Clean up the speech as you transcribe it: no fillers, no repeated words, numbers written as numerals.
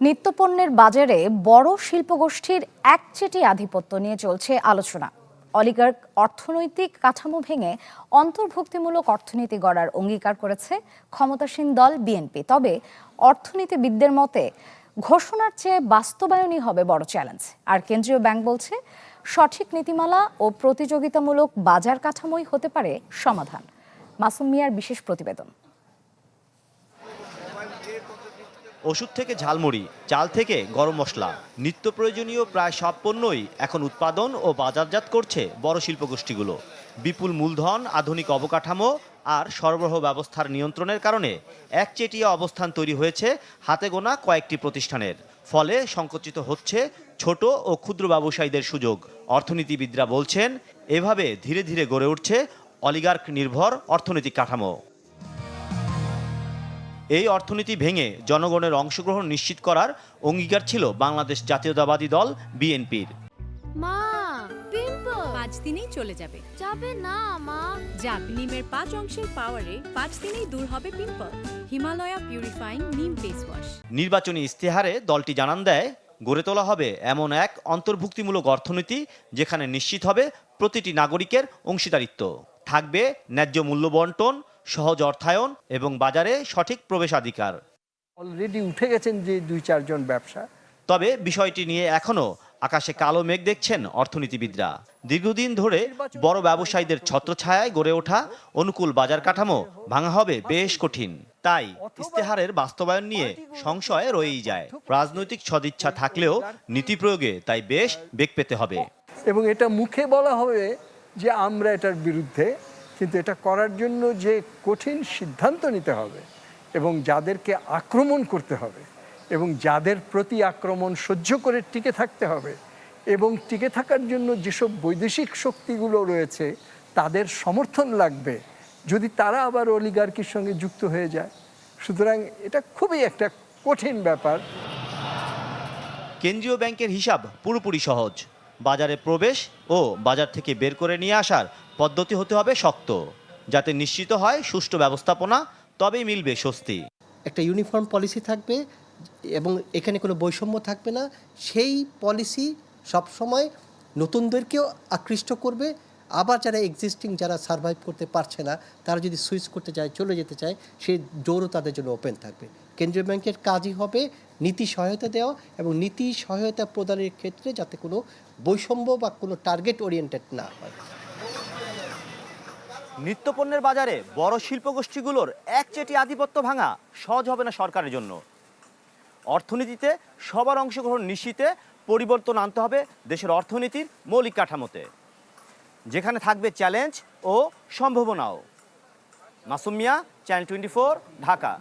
নিত্যপণ্যের বাজারে বড় শিল্পগোষ্ঠীর একচেটিয়া আধিপত্য নিয়ে চলছে আলোচনা। অলিগার্ক অর্থনৈতিক কাঠামো ভেঙে অন্তর্ভুক্তিমূলক অর্থনীতি গড়ার অঙ্গীকার করেছে ক্ষমতাসীন দল বিএনপি। তবে অর্থনীতিবিদদের মতে ঘোষণার চেয়ে বাস্তবায়নই হবে বড় চ্যালেঞ্জ। আর কেন্দ্রীয় ব্যাংক বলছে সঠিক নীতিমালা ও প্রতিযোগিতামূলক বাজার কাঠামোই হতে পারে সমাধান। মাসুম মিয়ার বিশেষ প্রতিবেদন। ওষুধ থেকে ঝালমুড়ি, চাল থেকে গরম মশলা, নিত্য প্রয়োজনীয় প্রায় সব পণ্যই এখন উৎপাদন ও বাজারজাত করছে বড় শিল্পগোষ্ঠীগুলো। বিপুল মূলধন, আধুনিক অবকাঠামো আর সরবরাহ ব্যবস্থার নিয়ন্ত্রণের কারণে একচেটিয়া অবস্থান তৈরি হয়েছে হাতে গোনা কয়েকটি প্রতিষ্ঠানের। ফলে সংকুচিত হচ্ছে ছোট ও ক্ষুদ্র ব্যবসায়ীদের সুযোগ। অর্থনীতিবিদরা বলছেন, এভাবে ধীরে ধীরে গড়ে উঠছে অলিগার্ক নির্ভর অর্থনৈতিক কাঠামো। এই অর্থনীতি ভেঙে জনগণের অংশগ্রহণ নিশ্চিত করার অঙ্গীকার ছিল বাংলাদেশ জাতীয়তাবাদী দল বিএনপির। মা, পিম্পল 5 দিনেই চলে যাবে। যাবে না মা। যাবে নিমের 5 অংশের পাওয়ারে 5 দিনেই দূর হবে পিম্পল। হিমালয়া পিউরিফাইং নিম ফেস ওয়াশ। নির্বাচনী ইস্তেহারে দলটি জানান দেয়, গড়ে তোলা হবে এমন এক অন্তর্ভুক্তিমূলক অর্থনীতি যেখানে নিশ্চিত হবে প্রতিটি নাগরিকের অংশীদারিত্ব, থাকবে ন্যায্য মূল্য বণ্টন, সহজ অর্থায়ন এবং বাজারে সঠিক প্রবেশাধিকার। অলরেডি উঠে গেছেন যে 2-4 জন ব্যবসা। তবে বিষয়টি নিয়ে এখনও আকাশে কালো মেঘ দেখছেন অর্থনীতিবিদরা। দীর্ঘদিন ধরে বড় ব্যবসায়ীদের ছত্রছায়ায় গড়ে ওঠা অনুকূল বাজার কাঠামো ভাঙা হবে বেশ কঠিন। তাই ইস্তেহারের বাস্তবায়ন নিয়ে সংশয় রয়েই যায়। রাজনৈতিক সদিচ্ছা থাকলেও নীতি প্রয়োগে তাই বেশ বেগ পেতে হবে। এবং এটা মুখে বলা হবে যে আমরা এটার বিরুদ্ধে, কিন্তু এটা করার জন্য যে কঠিন সিদ্ধান্ত নিতে হবে এবং যাদেরকে আক্রমণ করতে হবে এবং যাদের প্রতি আক্রমণ সহ্য করে টিকে থাকতে হবে এবং টিকে থাকার জন্য যেসব বৈদেশিক শক্তিগুলো রয়েছে তাদের সমর্থন লাগবে যদি তারা আবার অলিগার্কির সঙ্গে যুক্ত হয়ে যায়। সুতরাং এটা খুবই একটা কঠিন ব্যাপার। কেন্দ্রীয় ব্যাংকের হিসাব পুরোপুরি সহজ। বাজারে প্রবেশ ও বাজার থেকে বের করে নিয়ে আসার পদ্ধতি হতে হবে শক্ত, যাতে নিশ্চিত হয় সুষ্ঠু ব্যবস্থাপনা, তবেই মিলবে স্বস্তি। একটা ইউনিফর্ম পলিসি থাকবে এবং এখানে কোনো বৈষম্য থাকবে না। সেই পলিসি সবসময় নতুনদেরকেও আকৃষ্ট করবে, আবার যারা যারা সার্ভাইভ করতে পারছে না তারা যদি সুইচ করতে চায়, চলে যেতে চায়, সেই ডোরও তাদের জন্য ওপেন থাকবে। কেন্দ্রীয় ব্যাংকের কাজই হবে নীতি সহায়তা দেওয়া এবং নীতি সহায়তা প্রদানের ক্ষেত্রে যাতে কোনো বৈষম্য বা কোনো টার্গেট ওরিয়েন্টেড না হয়। নিত্যপণ্যের বাজারে বড় শিল্পগোষ্ঠীগুলোর একচেটিয়া আধিপত্য ভাঙা সহজ হবে না সরকারের জন্য। অর্থনীতিতে সবার অংশগ্রহণ নিশ্চিতে পরিবর্তন আনতে হবে দেশের অর্থনীতির মৌলিক কাঠামোতে, যেখানে থাকবে চ্যালেঞ্জ ও সম্ভাবনাও। মাসুম মিয়া, চ্যানেল 24, ঢাকা।